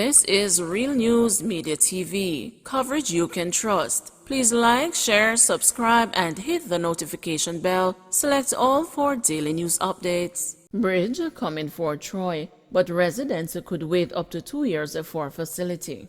This is Real News Media TV, coverage you can trust. Please like, share, subscribe, and hit the notification bell. Select all for daily news updates. Bridge coming for Troy, but residents could wait up to 2 years for facility.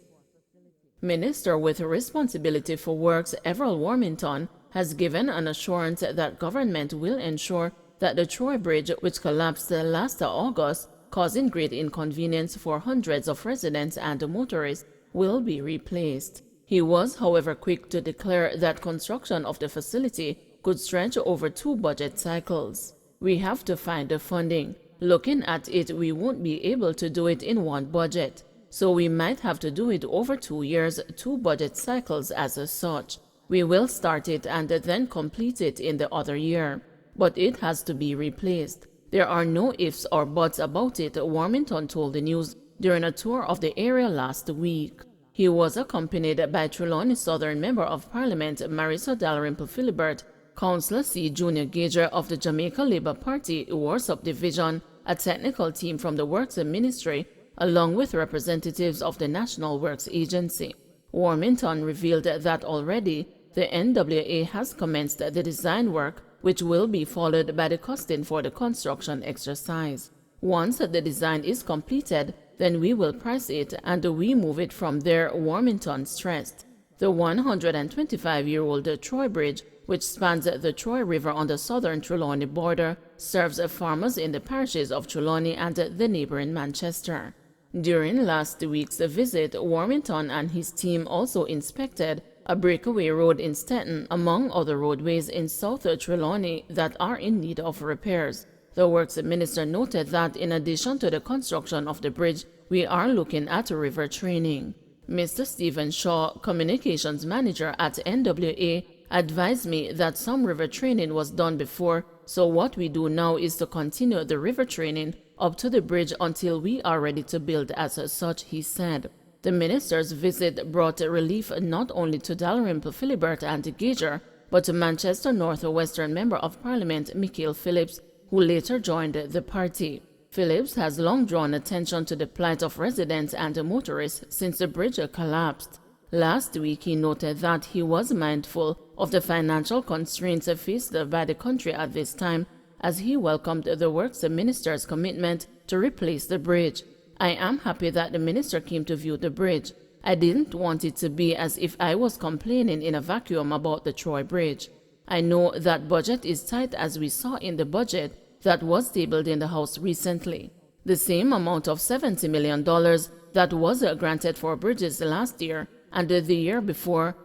Minister with responsibility for works Everett Warmington has given an assurance that government will ensure that the Troy Bridge, which collapsed last August, causing great inconvenience for hundreds of residents and motorists, will be replaced. He was, however, quick to declare that construction of the facility could stretch over 2 budget cycles. We have to find the funding. Looking at it, we won't be able to do it in one budget. So we might have to do it over 2 years, 2 budget cycles as such. We will start it and then complete it in the other year. But it has to be replaced. There are no ifs or buts about it, Warmington told the news during a tour of the area last week. He was accompanied by Trelawney Southern Member of Parliament Marisa Dalrymple Philibert, Councillor C. Junior Gager of the Jamaica Labour Party Warsop Division, a technical team from the Works Ministry, along with representatives of the National Works Agency. Warmington revealed that already the NWA has commenced the design work, which will be followed by the costing for the construction exercise. Once the design is completed, then we will price it and we move it from there, Warmington stressed. The 125-year-old Troy Bridge, which spans the Troy River on the southern Trelawney border, serves farmers in the parishes of Trelawney and the neighboring Manchester. During last week's visit, Warmington and his team also inspected a breakaway road in Stetton, among other roadways in South Trelawney that are in need of repairs. The Works Minister noted that in addition to the construction of the bridge, we are looking at river training. Mr. Stephen Shaw, Communications Manager at NWA, advised me that some river training was done before, so what we do now is to continue the river training up to the bridge until we are ready to build as such, he said. The minister's visit brought relief not only to Dalrymple Philibert and Gager, but to Manchester North Western Member of Parliament Michael Phillips, who later joined the party. Phillips has long drawn attention to the plight of residents and motorists since the bridge collapsed. Last week he noted that he was mindful of the financial constraints faced by the country at this time, as he welcomed the Works Minister's commitment to replace the bridge. I am happy that the minister came to view the bridge. I didn't want it to be as if I was complaining in a vacuum about the Troy Bridge. I know that budget is tight, as we saw in the budget that was tabled in the House recently. The same amount of $70 million that was granted for bridges last year and the year before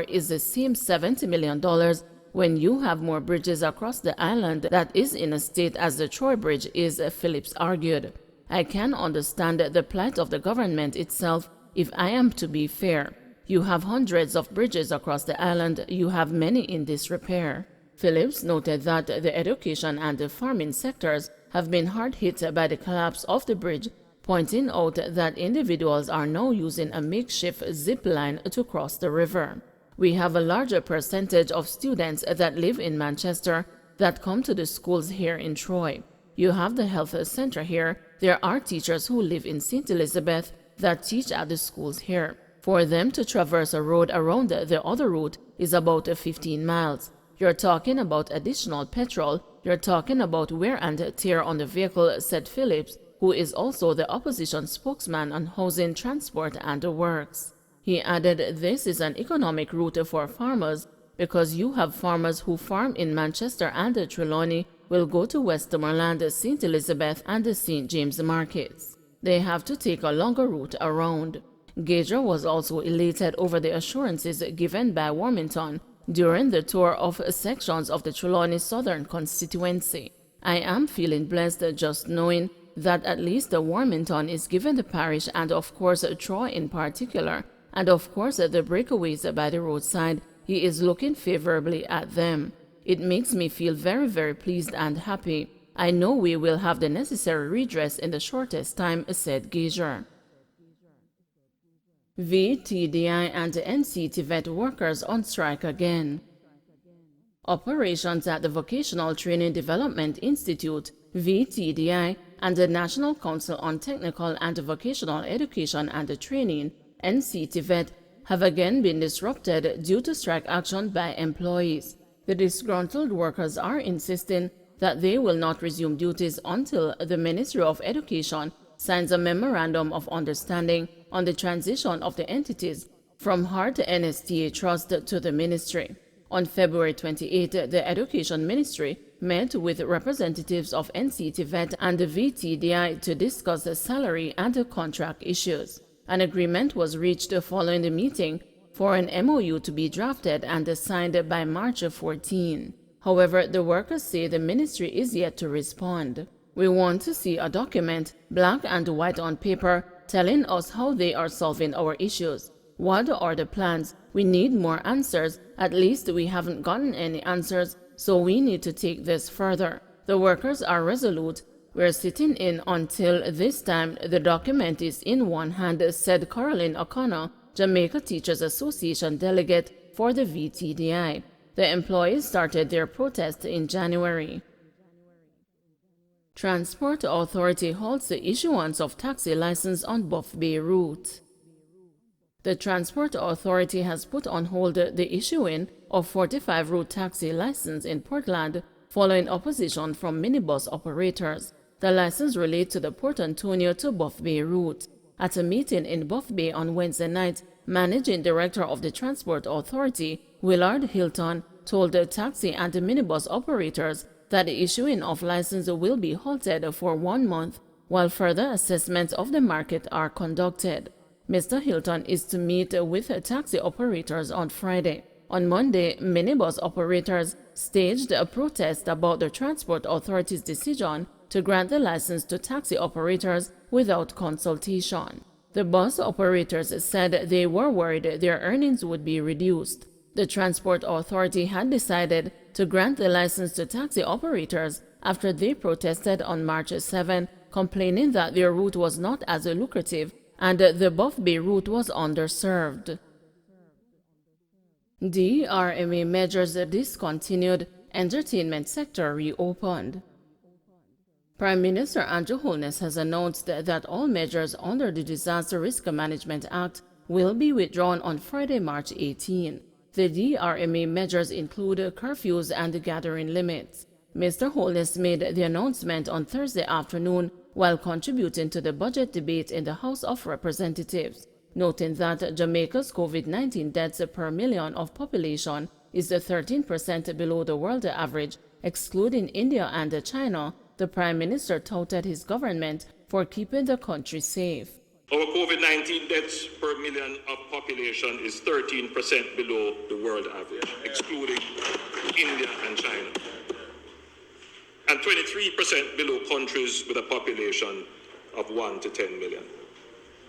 is the same $70 million when you have more bridges across the island that is in a state as the Troy Bridge is, Phillips argued. I can understand the plight of the government itself if I am to be fair. You have hundreds of bridges across the island, you have many in disrepair. Phillips noted that the education and the farming sectors have been hard hit by the collapse of the bridge, pointing out that individuals are now using a makeshift zip line to cross the river. We have a larger percentage of students that live in Manchester that come to the schools here in Troy. You have the health center here. There are teachers who live in St. Elizabeth that teach at the schools here. For them to traverse a road around the other route is about 15 miles. You're talking about additional petrol. You're talking about wear and tear on the vehicle, said Phillips, who is also the opposition spokesman on housing, transport, and works. He added, this is an economic route for farmers because you have farmers who farm in Manchester and Trelawney will go to Westmoreland, St. Elizabeth, and the St. James markets. They have to take a longer route around. Gager was also elated over the assurances given by Warmington during the tour of sections of the Trelawney Southern constituency. I am feeling blessed just knowing that at least the Warmington is given the parish and of course Troy in particular, and of course the breakaways by the roadside, he is looking favorably at them. It makes me feel very, very pleased and happy. I know we will have the necessary redress in the shortest time, said Gager. VTDI and NCTVET workers on strike again. Operations at the Vocational Training Development Institute, VTDI, and the National Council on Technical and Vocational Education and Training, NCTVET, have again been disrupted due to strike action by employees. The disgruntled workers are insisting that they will not resume duties until the Ministry of Education signs a Memorandum of Understanding on the transition of the entities from HART NSTA Trust to the Ministry. On February 28, the Education Ministry met with representatives of NCTVET and the VTDI to discuss the salary and contract issues. An agreement was reached following the meeting for an MOU to be drafted and signed by March 14. However, the workers say the ministry is yet to respond. We want to see a document, black and white on paper, telling us how they are solving our issues. What are the plans? We need more answers. At least we haven't gotten any answers, so we need to take this further. The workers are resolute. We're sitting in until this time the document is in one hand, said Caroline O'Connor, Jamaica Teachers Association delegate for the VTDI. The employees started their protest in January. Transport Authority halts the issuance of taxi license on Buff Bay route. The Transport Authority has put on hold the issuing of 45 route taxi license in Portland following opposition from minibus operators. The license relate to the Port Antonio to Buff Bay route. At a meeting in Buff Bay on Wednesday night, Managing Director of the Transport Authority, Willard Hilton, told the taxi and the minibus operators that the issuing of license will be halted for 1 month while further assessments of the market are conducted. Mr. Hilton is to meet with taxi operators on Friday. On Monday, minibus operators staged a protest about the Transport Authority's decision to grant the license to taxi operators without consultation. The bus operators said they were worried their earnings would be reduced. The Transport Authority had decided to grant the license to taxi operators after they protested on March 7, complaining that their route was not as lucrative and the Buff Bay route was underserved. DRMA measures discontinued, entertainment sector reopened. Prime Minister Andrew Holness has announced that all measures under the Disaster Risk Management Act will be withdrawn on Friday, March 18. The DRMA measures include curfews and gathering limits. Mr. Holness made the announcement on Thursday afternoon while contributing to the budget debate in the House of Representatives, noting that Jamaica's COVID-19 deaths per million of population is 13% below the world average, excluding India and China. The Prime Minister touted his government for keeping the country safe. Our COVID-19 deaths per million of population is 13% below the world average, excluding India and China, and 23% below countries with a population of 1 to 10 million.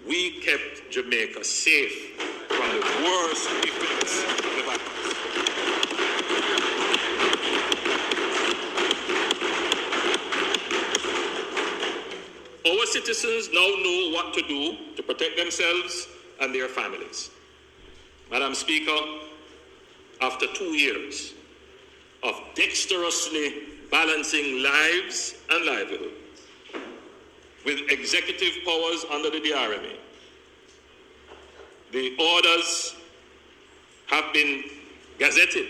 We kept Jamaica safe from the worst effects of the virus. Our citizens now know what to do to protect themselves and their families. Madam Speaker, after 2 years of dexterously balancing lives and livelihood with executive powers under the DRMA, the orders have been gazetted.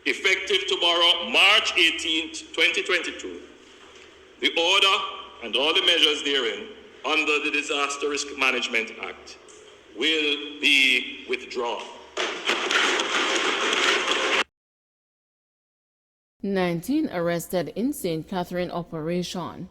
Effective tomorrow, March 18th, 2022, the order and all the measures therein under the Disaster Risk Management Act will be withdrawn. 19 arrested in St. Catherine operation.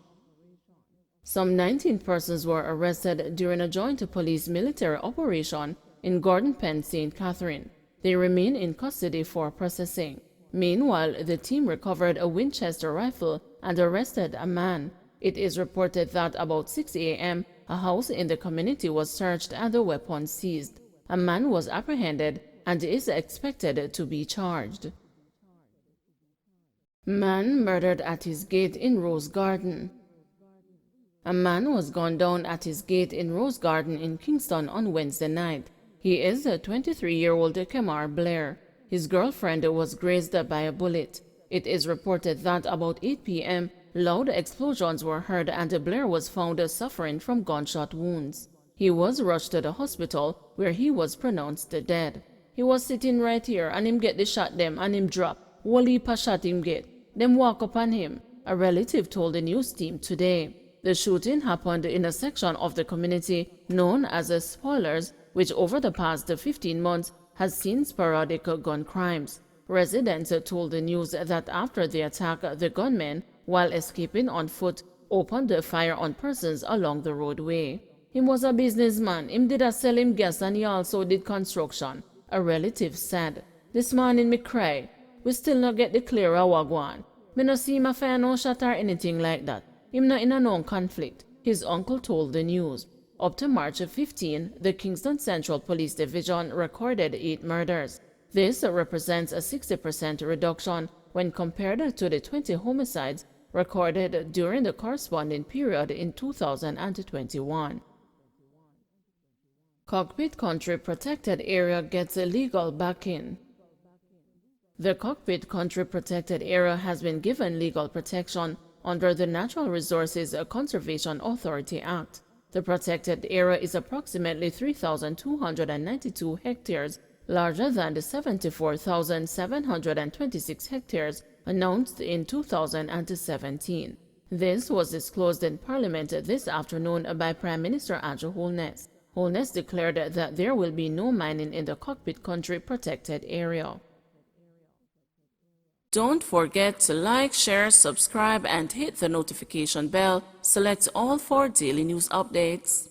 Some 19 persons were arrested during a joint police-military operation in Gordon Pen, St. Catherine. They remain in custody for processing. Meanwhile, the team recovered a Winchester rifle and arrested a man. It is reported that about 6 a.m., a house in the community was searched and the weapon seized. A man was apprehended and is expected to be charged. Man murdered at his gate in Rose Garden. A man was gunned down at his gate in Rose Garden in Kingston on Wednesday night. He is a 23-year-old Kemar Blair. His girlfriend was grazed by a bullet. It is reported that about 8 p.m., loud explosions were heard and Blair was found suffering from gunshot wounds. He was rushed to the hospital where he was pronounced dead. He was sitting right here and him get the shot them and him drop. Whole heap of shot him get. Them walk upon him, a relative told the news team today. The shooting happened in a section of the community known as the Spoilers, which over the past 15 months has seen sporadic gun crimes. Residents told the news that after the attack, the gunmen, while escaping on foot, opened fire on persons along the roadway. Him was a businessman. Him did a sell him gas and he also did construction, a relative said. This morning me cry. We still not get the clear a wagwan. Me no see him a fire no shot or anything like that. Him not in a known conflict, his uncle told the news. Up to March 15, the Kingston Central Police Division recorded 8 murders. This represents a 60% reduction when compared to the 20 homicides recorded during the corresponding period in 2021. Cockpit Country Protected Area gets legal backing. The Cockpit Country Protected Area has been given legal protection under the Natural Resources Conservation Authority Act. The protected area is approximately 3,292 hectares, larger than the 74,726 hectares announced in 2017. This was disclosed in Parliament this afternoon by Prime Minister Andrew Holness. Holness declared that there will be no mining in the Cockpit Country Protected Area. Don't forget to like, share, subscribe, and hit the notification bell. Select all for daily news updates.